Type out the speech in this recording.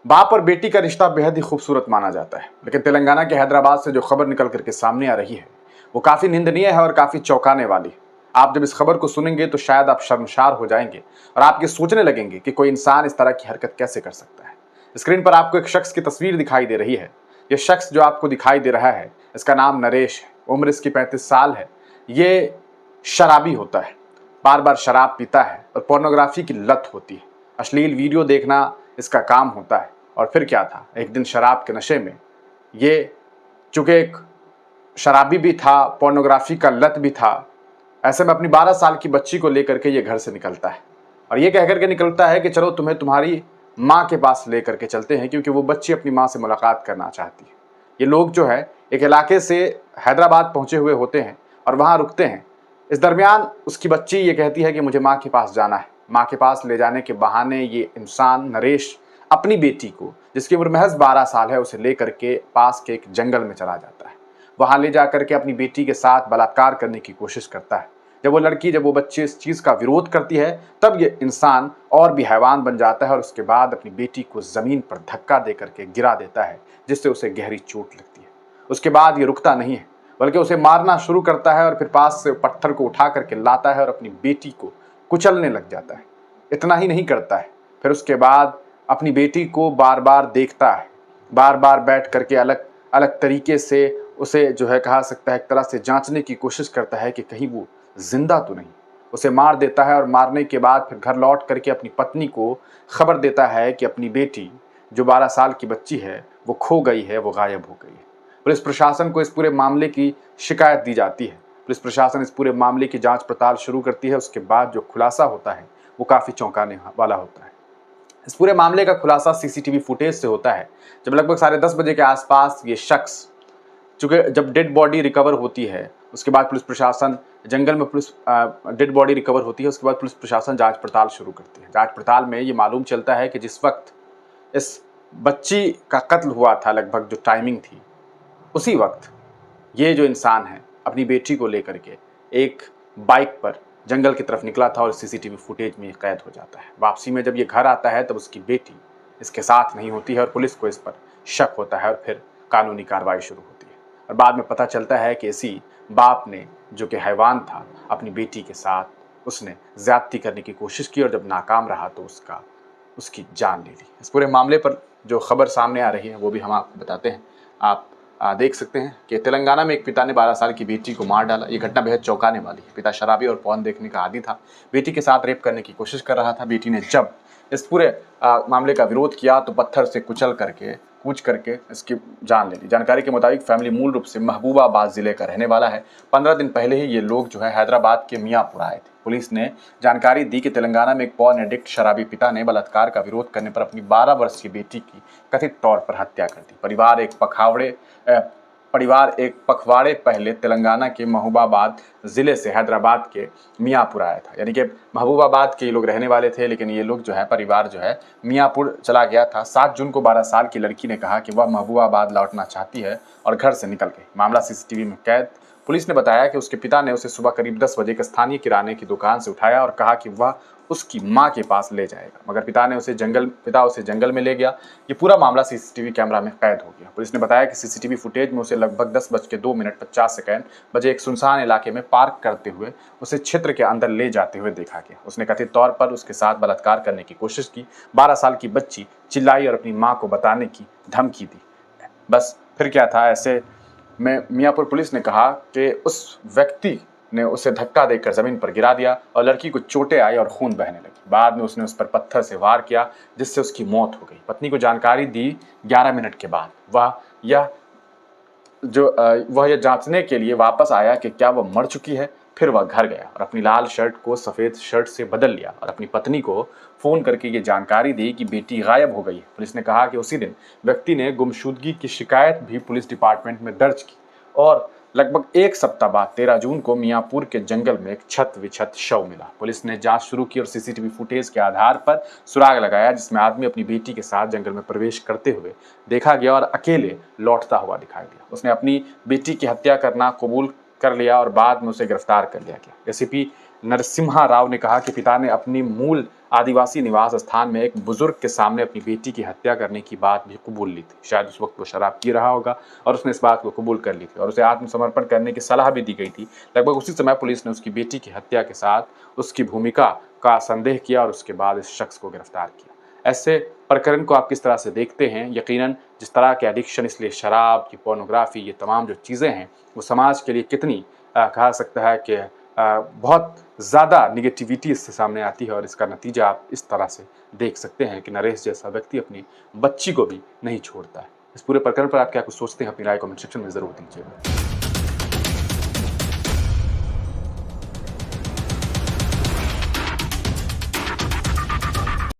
बाप और बेटी का रिश्ता बेहद ही खूबसूरत माना जाता है, लेकिन तेलंगाना के हैदराबाद से जो खबर निकल करके सामने आ रही है वो काफी निंदनीय है और काफी चौंकाने वाली है। आप जब इस खबर को सुनेंगे तो शायद आप शर्मसार हो जाएंगे और आप ये सोचने लगेंगे कि कोई इंसान इस तरह की हरकत कैसे कर सकता है। स्क्रीन पर आपको एक शख्स की तस्वीर दिखाई दे रही है। ये शख्स जो आपको दिखाई दे रहा है, इसका नाम नरेश है। उम्र इसकी 35 साल है। ये शराबी होता है, बार बार शराब पीता है और पोर्नोग्राफी की लत होती है। अश्लील वीडियो देखना इसका काम होता है। और फिर क्या था, एक दिन शराब के नशे में ये, चूंकि एक शराबी भी था, पोर्नोग्राफी का लत भी था, ऐसे में अपनी 12 साल की बच्ची को लेकर के ये घर से निकलता है और ये कहकर के निकलता है कि चलो तुम्हें तुम्हारी माँ के पास लेकर के चलते हैं, क्योंकि वो बच्ची अपनी माँ से मुलाकात करना चाहती है। ये लोग जो है एक इलाके से हैदराबाद पहुंचे हुए होते हैं और वहां रुकते हैं। इस दरमियान उसकी बच्ची ये कहती है कि मुझे माँ के पास जाना है। माँ के पास ले जाने के बहाने ये इंसान नरेश अपनी बेटी को, जिसकी उम्र महज 12 साल है, उसे लेकर के पास के एक जंगल में चला जाता है। वहां ले जाकर के अपनी बेटी के साथ बलात्कार करने की कोशिश करता है। जब वो बच्ची इस चीज का विरोध करती है, तब ये इंसान और भी हैवान बन जाता है और उसके बाद अपनी बेटी को जमीन पर धक्का देकर के गिरा देता है, जिससे उसे गहरी चोट लगती है। उसके बाद ये रुकता नहीं है, बल्कि उसे मारना शुरू करता है और फिर पास से पत्थर को उठा करके लाता है और अपनी बेटी को कुचलने लग जाता है। इतना ही नहीं करता है, फिर उसके बाद अपनी बेटी को बार बार देखता है, बार बार बैठ करके अलग अलग तरीके से उसे जो है कहा सकता है एक तरह से जांचने की कोशिश करता है कि कहीं वो जिंदा तो नहीं। उसे मार देता है और मारने के बाद फिर घर लौट करके अपनी पत्नी को खबर देता है कि अपनी बेटी जो 12 साल की बच्ची है वो खो गई है, वो गायब हो गई है। पुलिस प्रशासन को इस पूरे मामले की शिकायत दी जाती है। पुलिस प्रशासन इस पूरे मामले की जांच पड़ताल शुरू करती है। उसके बाद जो खुलासा होता है वो काफी चौंकाने वाला होता है। इस पूरे मामले का खुलासा सीसीटीवी फुटेज से होता है, जब लगभग 10:30 बजे के आसपास ये शख्स, चूंकि जब डेड बॉडी रिकवर होती है उसके बाद पुलिस प्रशासन जंगल में पुलिस डेड बॉडी रिकवर होती है, उसके बाद पुलिस प्रशासन जांच पड़ताल शुरू करती है। जांच पड़ताल में ये मालूम चलता है कि जिस वक्त इस बच्ची का कत्ल हुआ था, लगभग जो टाइमिंग थी, उसी वक्त ये जो इंसान है अपनी बेटी को लेकर के एक बाइक पर जंगल की तरफ निकला था और सीसीटीवी फुटेज में कैद हो जाता है। वापसी में जब ये घर आता है तब उसकी बेटी इसके साथ नहीं होती है और पुलिस को इस पर शक होता है और फिर कानूनी कार्रवाई शुरू होती है। और बाद में पता चलता है कि इसी बाप ने, जो कि हैवान था, अपनी बेटी के साथ उसने ज्यादती करने की कोशिश की और जब नाकाम रहा तो उसकी जान ले ली। इस पूरे मामले पर जो खबर सामने आ रही है वो भी हम आपको बताते हैं। आप देख सकते हैं कि तेलंगाना में एक पिता ने 12 साल की बेटी को मार डाला। ये घटना बेहद चौंकाने वाली है। पिता शराबी और पॉर्न देखने का आदी था, बेटी के साथ रेप करने की कोशिश कर रहा था। बेटी ने जब इस पूरे मामले का विरोध किया तो पत्थर से कूच करके इसकी जान ले ली। जानकारी के मुताबिक फैमिली मूल रूप से महबूबाबाद जिले का रहने वाला है। 15 दिन पहले ही ये लोग जो है हैदराबाद के मियाँपुर आए थे। पुलिस ने जानकारी दी कि तेलंगाना में एक पॉर्न एडिक्ट शराबी पिता ने बलात्कार का विरोध करने पर अपनी 12 वर्ष की बेटी की कथित तौर पर हत्या कर दी। परिवार एक पखवाड़े पहले तेलंगाना के महबूबाबाद जिले से हैदराबाद के मियाँपुर आया था। यानी कि महबूबाबाद के लोग रहने वाले थे, लेकिन ये लोग जो है, परिवार जो है, मियाँपुर चला गया था। 7 जून को 12 साल की लड़की ने कहा कि वह महबूबाबाद लौटना चाहती है और घर से निकल गई। मामला सीसीटीवी में कैद। पुलिस ने बताया कि उसके पिता ने उसे सुबह करीब 10 बजे एक स्थानीय किराने की दुकान से उठाया और कहा कि वह उसकी मां के पास ले जाएगा, मगर पिता उसे जंगल में ले गया। ये पूरा मामला सीसीटीवी कैमरा में कैद हो गया। पुलिस ने बताया कि सीसीटीवी फुटेज में उसे लगभग 10:02:50 बजे एक सुनसान इलाके में पार्क करते हुए उसे क्षेत्र के अंदर ले जाते हुए देखा गया। उसने कथित तौर पर उसके साथ बलात्कार करने की कोशिश की। 12 साल की बच्ची चिल्लाई और अपनी मां को बताने की धमकी दी। बस फिर क्या था, ऐसे में मियाँपुर पुलिस ने कहा कि उस व्यक्ति ने उसे धक्का देकर जमीन पर गिरा दिया और लड़की को चोटें आई और खून बहने लगी। बाद में उसने उस पर पत्थर से वार किया, जिससे उसकी मौत हो गई। पत्नी को जानकारी दी 11 मिनट के बाद। वह यह जांचने के लिए वापस आया कि क्या वह मर चुकी है। फिर वह घर गया और अपनी लाल शर्ट को सफ़ेद शर्ट से बदल लिया और अपनी पत्नी को फ़ोन करके ये जानकारी दी कि बेटी गायब हो गई है। पुलिस ने कहा कि उसी दिन व्यक्ति ने गुमशुदगी की शिकायत भी पुलिस डिपार्टमेंट में दर्ज की और लगभग एक सप्ताह बाद 13 जून को मियाँपुर के जंगल में एक छत विछत शव मिला। पुलिस ने जांच शुरू की और सीसीटीवी फुटेज के आधार पर सुराग लगाया, जिसमें आदमी अपनी बेटी के साथ जंगल में प्रवेश करते हुए देखा गया और अकेले लौटता हुआ दिखाई दिया। उसने अपनी बेटी की हत्या करना कबूल कर लिया और बाद में उसे गिरफ्तार कर लिया गया। एसीपी नरसिम्हा राव ने कहा कि पिता ने अपनी मूल आदिवासी निवास स्थान में एक बुजुर्ग के सामने अपनी बेटी की हत्या करने की बात भी कबूल ली थी। शायद उस वक्त वो शराब पी रहा होगा और उसने इस बात को कबूल कर ली थी और उसे आत्मसमर्पण करने की सलाह भी दी गई थी। लगभग उसी समय पुलिस ने उसकी बेटी की हत्या के साथ उसकी भूमिका का संदेह किया और उसके बाद इस शख्स को गिरफ्तार किया। ऐसे प्रकरण को आप किस तरह से देखते हैं? यकीनन जिस तरह के एडिक्शन, इसलिए शराब, ये पोर्नोग्राफी, ये तमाम जो चीज़ें हैं, वो समाज के लिए कितनी कहा सकता है कि बहुत ज़्यादा नेगेटिविटी इससे सामने आती है और इसका नतीजा आप इस तरह से देख सकते हैं कि नरेश जैसा व्यक्ति अपनी बच्ची को भी नहीं छोड़ता है। इस पूरे प्रकरण पर आप क्या कुछ सोचते हैं? अपनी राय कमेंट सेक्शन में ज़रूर दीजिएगा।